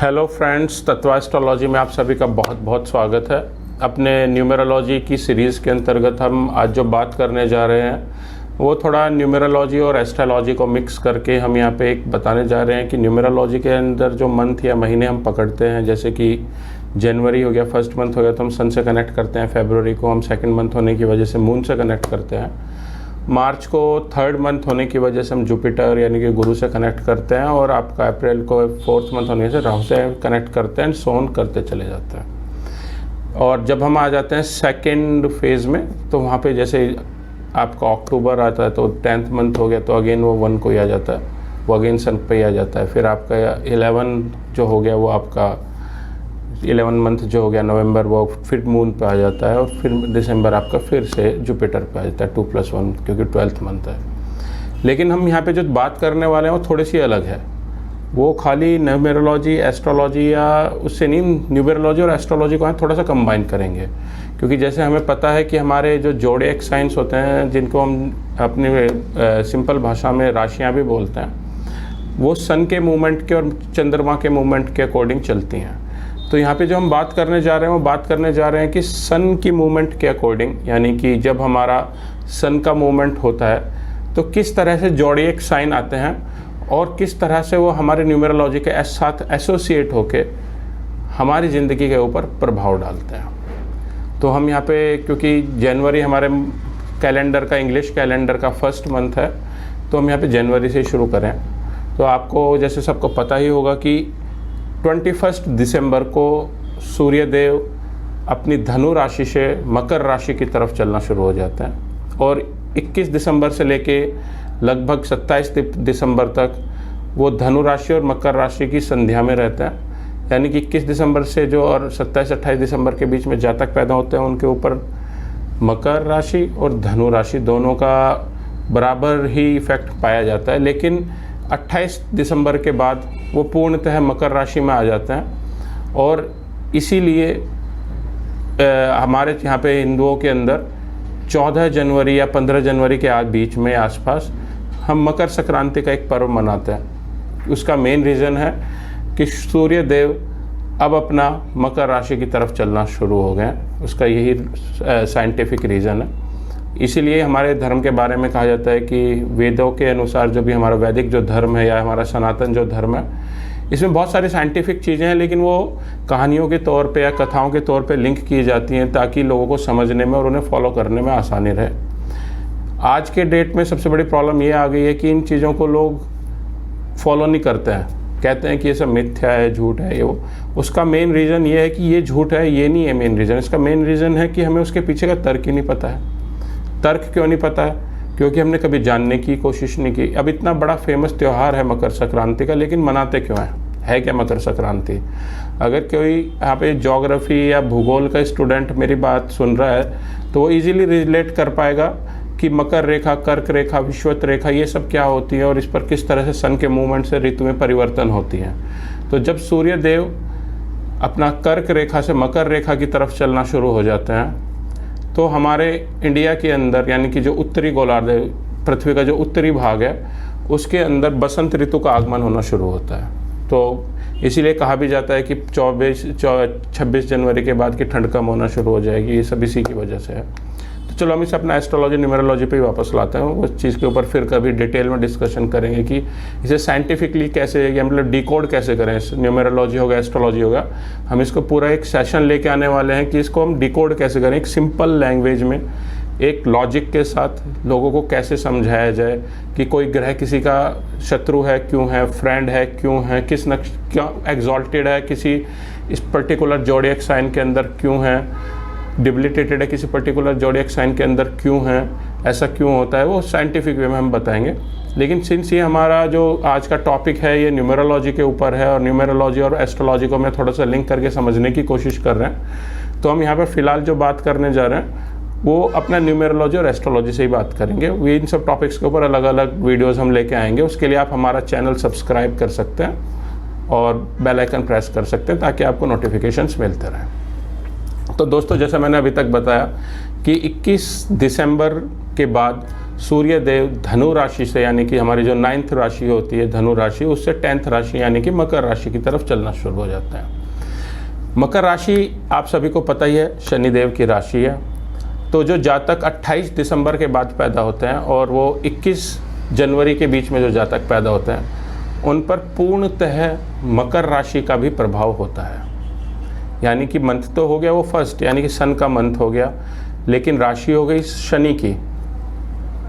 Hello friends, तत्वा astrology में आप सभी का बहुत बहुत स्वागत है। अपने न्यूमेरोलॉजी की सीरीज़ के अंतर्गत हम आज जो बात करने जा रहे हैं वो थोड़ा न्यूमेरोलॉजी और एस्ट्रोलॉजी को मिक्स करके हम यहाँ पे एक बताने जा रहे हैं कि न्यूमेरोलॉजी के अंदर जो मंथ या महीने हम पकड़ते हैं, जैसे कि जनवरी हो गया, फर्स्ट मंथ हो गया तो हम सन से कनेक्ट करते हैं, फेब्रुवरी को हम सेकेंड मंथ होने की वजह से मून से कनेक्ट करते हैं, मार्च को थर्ड मंथ होने की वजह से हम जुपिटर यानी कि गुरु से कनेक्ट करते हैं, और आपका अप्रैल को फोर्थ मंथ होने से राहु से कनेक्ट करते हैं, सोन करते चले जाते हैं। और जब हम आ जाते हैं सेकेंड फेज़ में तो वहाँ पे जैसे आपका अक्टूबर आता है तो 10th मंथ हो गया तो अगेन वो 1 को ही आ जाता है, वो अगेन सन पे ही आ जाता है। फिर आपका 11 जो हो गया वो आपका 11 मंथ जो हो गया नवंबर, वो फिर मून पे आ जाता है, और फिर दिसंबर आपका फिर से जुपिटर पे आ जाता है 2+1, क्योंकि 12th मंथ है। लेकिन हम यहाँ पे जो बात करने वाले हैं वो थोड़ी सी अलग है। वो खाली न्यूमेरोलॉजी एस्ट्रोलॉजी या उससे नहीं, न्यूमेरोलॉजी और एस्ट्रोलॉजी को हम थोड़ा सा कंबाइन करेंगे, क्योंकि जैसे हमें पता है कि हमारे जो जोडिएक साइंस होते हैं, जिनको हम अपनी सिंपल भाषा में राशियाँ भी बोलते हैं, वो सन के मूवमेंट के और चंद्रमा के मूवमेंट के अकॉर्डिंग चलती हैं। तो यहाँ पे जो हम बात करने जा रहे हैं वो बात करने जा रहे हैं कि सन की मूवमेंट के अकॉर्डिंग, यानी कि जब हमारा सन का मूवमेंट होता है तो किस तरह से जोडिएक साइन आते हैं और किस तरह से वो हमारे न्यूमेरोलॉजी के साथ एसोसिएट होके हमारी ज़िंदगी के ऊपर प्रभाव डालते हैं। तो हम यहाँ पे, क्योंकि जनवरी हमारे कैलेंडर का, इंग्लिश कैलेंडर का फर्स्ट मंथ है, तो हम यहाँ पे जनवरी से शुरू करें। तो आपको जैसे सबको पता ही होगा कि 21 दिसंबर को सूर्यदेव अपनी धनु राशि से मकर राशि की तरफ चलना शुरू हो जाते हैं, और 21 दिसंबर से लेके लगभग 27 दिसंबर तक वो धनु राशि और मकर राशि की संध्या में रहते हैं। यानी कि 21 दिसंबर से जो और 27-28 दिसंबर के बीच में जातक पैदा होते हैं, उनके ऊपर मकर राशि और धनु राशि दोनों का बराबर ही इफेक्ट पाया जाता है। लेकिन 28 दिसंबर के बाद वो पूर्णतः मकर राशि में आ जाते हैं, और इसीलिए हमारे यहाँ पे हिंदुओं के अंदर 14 जनवरी या 15 जनवरी के बीच में आसपास हम मकर संक्रांति का एक पर्व मनाते हैं। उसका मेन रीज़न है कि सूर्य देव अब अपना मकर राशि की तरफ चलना शुरू हो गए हैं। उसका यही साइंटिफिक रीज़न है। इसीलिए हमारे धर्म के बारे में कहा जाता है कि वेदों के अनुसार जो भी हमारा वैदिक जो धर्म है या हमारा सनातन जो धर्म है, इसमें बहुत सारी साइंटिफिक चीज़ें हैं, लेकिन वो कहानियों के तौर पे या कथाओं के तौर पे लिंक की जाती हैं ताकि लोगों को समझने में और उन्हें फॉलो करने में आसानी रहे। आज के डेट में सबसे बड़ी प्रॉब्लम ये आ गई है कि इन चीज़ों को लोग फॉलो नहीं करते हैं, कहते हैं कि ये सब मिथ्या है, झूठ है, ये वो। उसका मेन रीज़न ये है कि ये झूठ है, ये नहीं है मेन रीज़न। इसका मेन रीज़न है कि हमें उसके पीछे का तर्क ही नहीं पता है। तर्क क्यों नहीं पता है? क्योंकि हमने कभी जानने की कोशिश नहीं की। अब इतना बड़ा फेमस त्यौहार है मकर संक्रांति का, लेकिन मनाते क्यों है क्या मकर संक्रांति? अगर कोई यहाँ पे ज्योग्राफी या भूगोल का स्टूडेंट मेरी बात सुन रहा है तो वो इजीली रिलेट कर पाएगा कि मकर रेखा, कर्क रेखा, विषुवत रेखा, ये सब क्या होती है और इस पर किस तरह से सन के मूवमेंट से ऋतु में परिवर्तन होती है। तो जब सूर्य देव अपना कर्क रेखा से मकर रेखा की तरफ चलना शुरू हो जाते हैं तो हमारे इंडिया के अंदर, यानी कि जो उत्तरी गोलार्ध है, पृथ्वी का जो उत्तरी भाग है, उसके अंदर बसंत ऋतु का आगमन होना शुरू होता है। तो इसीलिए कहा भी जाता है कि 26 जनवरी के बाद की ठंड कम होना शुरू हो जाएगी। ये सब इसी की वजह से है। तो चलो हम इसे अपना एस्ट्रोलॉजी न्यूमेरोलॉजी पे ही वापस लाते हैं। उस चीज़ के ऊपर फिर कभी डिटेल में डिस्कशन करेंगे कि इसे साइंटिफिकली कैसे, या मतलब डिकोड कैसे करें। न्यूमेरोलॉजी होगा, एस्ट्रोलॉजी होगा, हम इसको पूरा एक सेशन लेके आने वाले हैं कि इसको हम डिकोड कैसे करें, एक सिंपल लैंग्वेज में, एक लॉजिक के साथ लोगों को कैसे समझाया जाए कि कोई ग्रह किसी का शत्रु है क्यों है, फ्रेंड है क्यों है, किस क्यों एग्जॉल्टेड है किसी इस पर्टिकुलर जोडिएक साइन के अंदर क्यों है, डिबिलिटेटेड है किसी पर्टिकुलर जोडिएक साइन के अंदर क्यों है, ऐसा क्यों होता है, वो साइंटिफिक वे में हम बताएंगे। लेकिन सिंस ये हमारा जो आज का टॉपिक है ये न्यूमेरोलॉजी के ऊपर है, और न्यूमेरोलॉजी और एस्ट्रोलॉजी को मैं थोड़ा सा लिंक करके समझने की कोशिश कर रहे हैं, तो हम यहाँ पर फ़िलहाल जो बात करने जा रहे हैं वो अपना न्यूमेरोलॉजी और एस्ट्रोलॉजी से ही बात करेंगे। वे इन सब टॉपिक्स के ऊपर अलग अलग वीडियोज़ हम लेके आएंगे। उसके लिए आप हमारा चैनल सब्सक्राइब कर सकते हैं और बेल आइकन प्रेस कर सकते हैं ताकि आपको नोटिफिकेशंस मिलते रहें। तो दोस्तों, जैसा मैंने अभी तक बताया कि 21 दिसंबर के बाद सूर्य देव धनु राशि से, यानी कि हमारी जो 9th राशि होती है धनु राशि, उससे 10th राशि यानी कि मकर राशि की तरफ चलना शुरू हो जाता है। मकर राशि आप सभी को पता ही है शनिदेव की राशि है। तो जो जातक 28 दिसंबर के बाद पैदा होते हैं और वो 21 जनवरी के बीच में जो जातक पैदा होते हैं उन पर पूर्णतः मकर राशि का भी प्रभाव होता है। यानी कि मंथ तो हो गया वो फर्स्ट, यानी कि सन का मंथ हो गया, लेकिन राशि हो गई शनि की,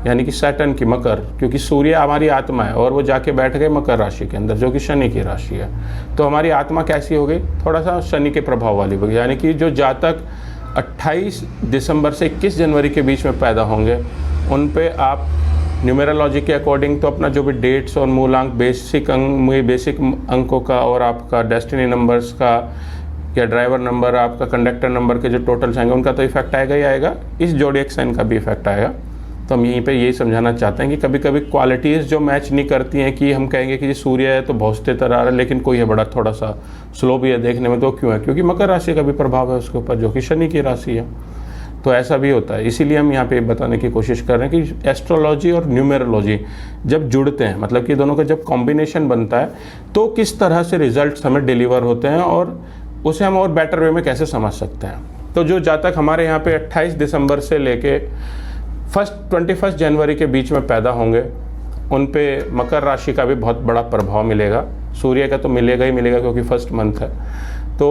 यानी कि सैटर्न की, मकर, क्योंकि सूर्य हमारी आत्मा है और वो जाके बैठ गए मकर राशि के अंदर जो कि शनि की राशि है। तो हमारी आत्मा कैसी हो गई, थोड़ा सा शनि के प्रभाव वाली हो गई। यानी कि जो जातक 28 दिसंबर से 21 जनवरी के बीच में पैदा होंगे उन पे आप न्यूमेरोलॉजी के अकॉर्डिंग तो अपना जो भी डेट्स और मूलांक, बेसिक अंकों का और आपका डेस्टिनी नंबर्स का या ड्राइवर नंबर, आपका कंडक्टर नंबर के जो टोटल्स आएंगे उनका तो इफेक्ट आएगा ही आएगा, इस जोडिएक साइन का भी इफेक्ट आएगा। तो हम यहीं पे यही समझाना चाहते हैं कि कभी कभी क्वालिटीज़ जो मैच नहीं करती हैं, कि हम कहेंगे कि सूर्य है तो बहुत तेज तरह आ रहा है लेकिन कोई है बड़ा थोड़ा सा स्लो भी है देखने में, तो क्यों है, क्योंकि मकर राशि का भी प्रभाव है उसके ऊपर जो कि शनि की राशि है। तो ऐसा भी होता है। इसीलिए हम यहाँ पे बताने की कोशिश कर रहे हैं कि एस्ट्रोलॉजी और न्यूमेरोलॉजी जब जुड़ते हैं, मतलब कि दोनों का जब कॉम्बिनेशन बनता है तो किस तरह से रिजल्ट्स हमें डिलीवर होते हैं और उसे हम और बेटर वे में कैसे समझ सकते हैं। तो जो जातक हमारे यहाँ पे 28 दिसंबर से लेके 21 जनवरी के बीच में पैदा होंगे उन पे मकर राशि का भी बहुत बड़ा प्रभाव मिलेगा। सूर्य का तो मिलेगा ही मिलेगा क्योंकि फर्स्ट मंथ है। तो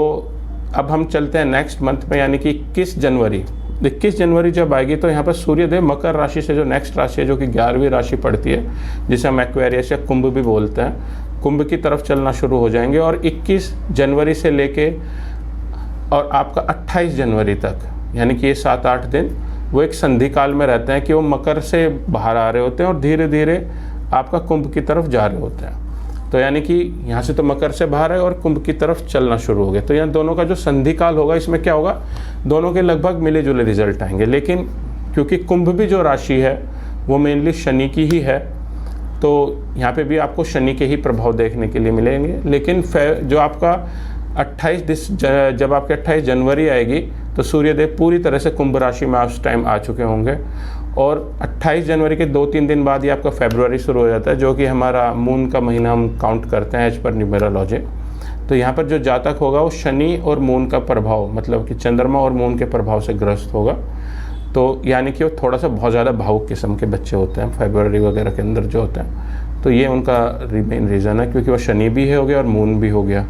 अब हम चलते हैं नेक्स्ट मंथ में, यानी कि 21 जनवरी। 21 जनवरी जब आएगी तो यहाँ पर सूर्यदेव मकर राशि से जो नेक्स्ट राशि है जो कि 11वीं राशि पड़ती है, जिसे हम एक्वेरियस या कुंभ भी बोलते हैं, कुंभ की तरफ चलना शुरू हो जाएंगे। और 21 जनवरी से लेके और आपका 28 जनवरी तक, यानी कि ये 7-8 दिन वो एक संधि काल में रहते हैं कि वो मकर से बाहर आ रहे होते हैं और धीरे धीरे आपका कुंभ की तरफ जा रहे होते हैं। तो यानी कि यहाँ से तो मकर से बाहर है और कुंभ की तरफ चलना शुरू हो गया। तो यहाँ दोनों का जो संधि काल होगा इसमें क्या होगा, दोनों के लगभग मिले जुले रिजल्ट आएंगे। लेकिन क्योंकि कुंभ भी जो राशि है वो मेनली शनि की ही है, तो यहाँ पे भी आपको शनि के ही प्रभाव देखने के लिए मिलेंगे। लेकिन जो आपका 28 जनवरी आएगी तो सूर्यदेव पूरी तरह से कुंभ राशि में उस टाइम आ चुके होंगे। और 28 जनवरी के 2-3 दिन बाद ही आपका फरवरी शुरू हो जाता है, जो कि हमारा मून का महीना हम काउंट करते हैं एज पर न्यूमेरोलॉजी। तो यहाँ पर जो जातक होगा वो शनि और मून का प्रभाव, मतलब कि चंद्रमा और मून के प्रभाव से ग्रस्त होगा। तो यानी कि वो थोड़ा सा बहुत ज़्यादा भावुक किस्म के बच्चे होते हैं फरवरी वगैरह के अंदर जो होते हैं। तो ये उनका मेन रीज़न है, क्योंकि वो शनि भी हो गया और मून भी हो गया।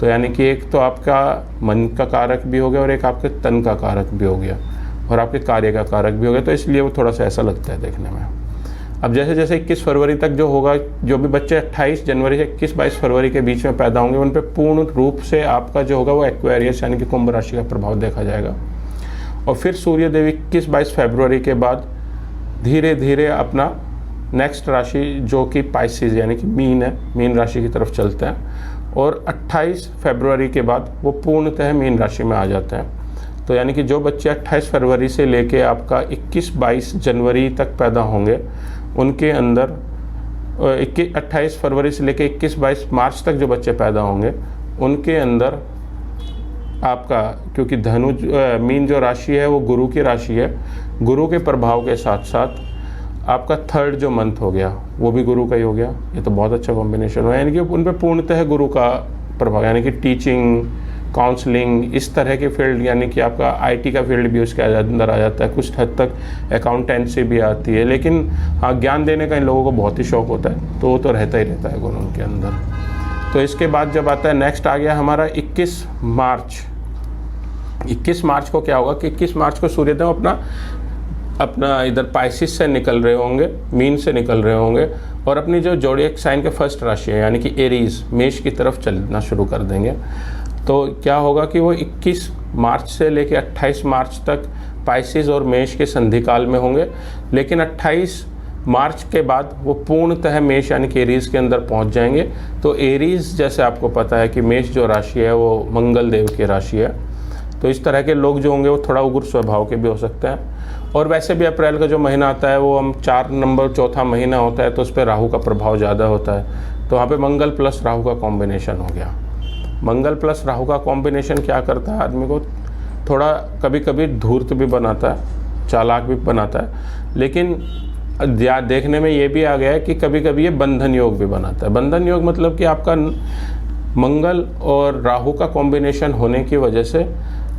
तो यानी कि एक तो आपका मन का कारक भी हो गया और एक आपके तन का कारक भी हो गया और आपके कार्य का कारक भी हो गया। तो इसलिए वो थोड़ा सा ऐसा लगता है देखने में। अब जैसे जैसे 21 फरवरी तक जो होगा, जो भी बच्चे 28 जनवरी से 21-22 फरवरी के बीच में पैदा होंगे उन पर पूर्ण रूप से आपका जो होगा वो एक्वेरियस यानी कि कुंभ राशि का प्रभाव देखा जाएगा। और फिर सूर्यदेव 21-22 फरवरी के बाद धीरे धीरे अपना नेक्स्ट राशि जो कि पाइसेस यानी कि मीन है, मीन राशि की तरफ चलते हैं। और 28 फरवरी के बाद वो पूर्णतः मीन राशि में आ जाते हैं। तो यानी कि जो बच्चे 28 फरवरी से लेके आपका 21-22 जनवरी तक पैदा होंगे उनके अंदर 28 फरवरी से लेके 21-22 मार्च तक जो बच्चे पैदा होंगे उनके अंदर आपका, क्योंकि धनु मीन जो राशि है वो गुरु की राशि है, गुरु के प्रभाव के साथ साथ आपका थर्ड जो मंथ हो गया वो भी गुरु का ही हो गया। ये तो बहुत अच्छा कॉम्बिनेशन हुआ, यानी कि उन पर पूर्णतः गुरु का प्रभाव, यानी कि टीचिंग, काउंसलिंग, इस तरह के फील्ड, यानी कि आपका आईटी का फील्ड भी उसके अंदर आ जाता है, कुछ हद तक अकाउंटेंसी भी आती है। लेकिन हाँ, ज्ञान देने का इन लोगों को बहुत ही शौक होता है, तो वो तो रहता ही रहता है गुण उनके अंदर। तो इसके बाद जब आता है नेक्स्ट आ गया हमारा 21 मार्च। 21 मार्च को क्या होगा कि 21 मार्च को सूर्यदेव अपना इधर पाइसिस से निकल रहे होंगे, मीन से निकल रहे होंगे और अपनी जो जोडिएक साइन के फर्स्ट राशि है यानी कि एरीज, मेष की तरफ चलना शुरू कर देंगे। तो क्या होगा कि वो 21 मार्च से लेकर 28 मार्च तक पाइसिस और मेष के संधि काल में होंगे। लेकिन 28 मार्च के बाद वो पूर्णतः मेष यानी कि एरीज के अंदर पहुंच जाएंगे। तो एरीज, जैसे आपको पता है कि मेष जो राशि है वो मंगल देव की राशि है, तो इस तरह के लोग जो होंगे वो थोड़ा उग्र स्वभाव के भी हो सकते हैं। और वैसे भी अप्रैल का जो महीना आता है वो हम 4 नंबर चौथा महीना होता है, तो उस पर राहु का प्रभाव ज़्यादा होता है। तो वहाँ पे मंगल प्लस राहु का कॉम्बिनेशन हो गया। मंगल प्लस राहु का कॉम्बिनेशन क्या करता है, आदमी को थोड़ा कभी कभी धूर्त भी बनाता है, चालाक भी बनाता है। लेकिन देखने में ये भी आ गया है कि कभी कभी ये बंधन योग भी बनाता है। बंधन योग मतलब कि आपका मंगल और राहु का कॉम्बिनेशन होने की वजह से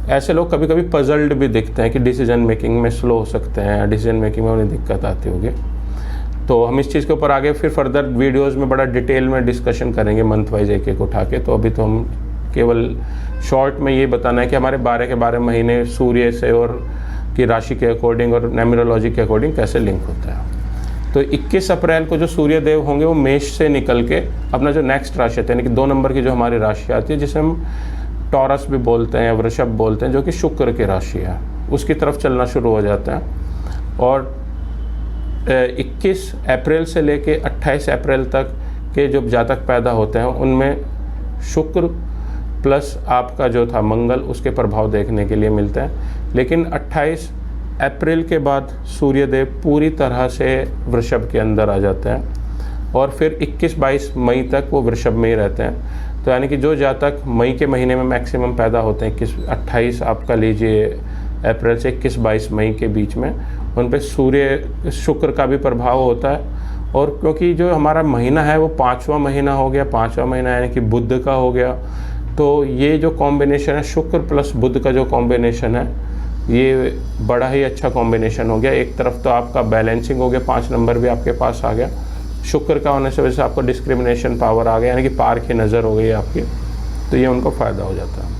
ऐसे लोग कभी कभी पजल्ड भी दिखते हैं कि डिसीजन मेकिंग में स्लो हो सकते हैं, डिसीजन मेकिंग में उन्हें दिक्कत आती होगी। तो हम इस चीज़ के ऊपर आगे फिर फर्दर वीडियोस में बड़ा डिटेल में डिस्कशन करेंगे मंथ वाइज एक एक उठा के। तो अभी तो हम केवल शॉर्ट में ये बताना है कि हमारे 12 के 12 महीने सूर्य से और की राशि के अकॉर्डिंग और न्यूमरोलॉजी के अकॉर्डिंग कैसे लिंक होता है। तो 21 अप्रैल को जो सूर्य देव होंगे वो मेष से निकल के अपना जो नेक्स्ट राशि है, यानी कि 2 नंबर की जो हमारी राशि आती है, जिसे हम टॉरस भी बोलते हैं, वृषभ बोलते हैं, जो कि शुक्र की राशि है, उसकी तरफ चलना शुरू हो जाता है। और 21 अप्रैल से लेके 28 अप्रैल तक के जो जातक पैदा होते हैं उनमें शुक्र प्लस आपका जो था मंगल, उसके प्रभाव देखने के लिए मिलते हैं। लेकिन 28 अप्रैल के बाद सूर्यदेव पूरी तरह से वृषभ के अंदर आ जाते हैं और फिर 21-22 मई तक वो वृषभ में ही रहते हैं। तो यानी कि जो जातक मई के महीने में मैक्सिमम पैदा होते हैं, 28 आपका लीजिए अप्रैल से 21-22 मई के बीच में, उन पे सूर्य शुक्र का भी प्रभाव होता है। और क्योंकि जो हमारा महीना है वो 5वां महीना हो गया, 5वां महीना यानी कि बुध का हो गया, तो ये जो कॉम्बिनेशन है शुक्र प्लस बुध का जो कॉम्बिनेशन है ये बड़ा ही अच्छा कॉम्बिनेशन हो गया। एक तरफ तो आपका बैलेंसिंग हो गया, 5 नंबर भी आपके पास आ गया, शुक्र का होने से वजह से आपको डिस्क्रिमिनेशन पावर आ गया, यानी कि पार की नज़र हो गई आपकी, तो ये उनको फ़ायदा हो जाता है।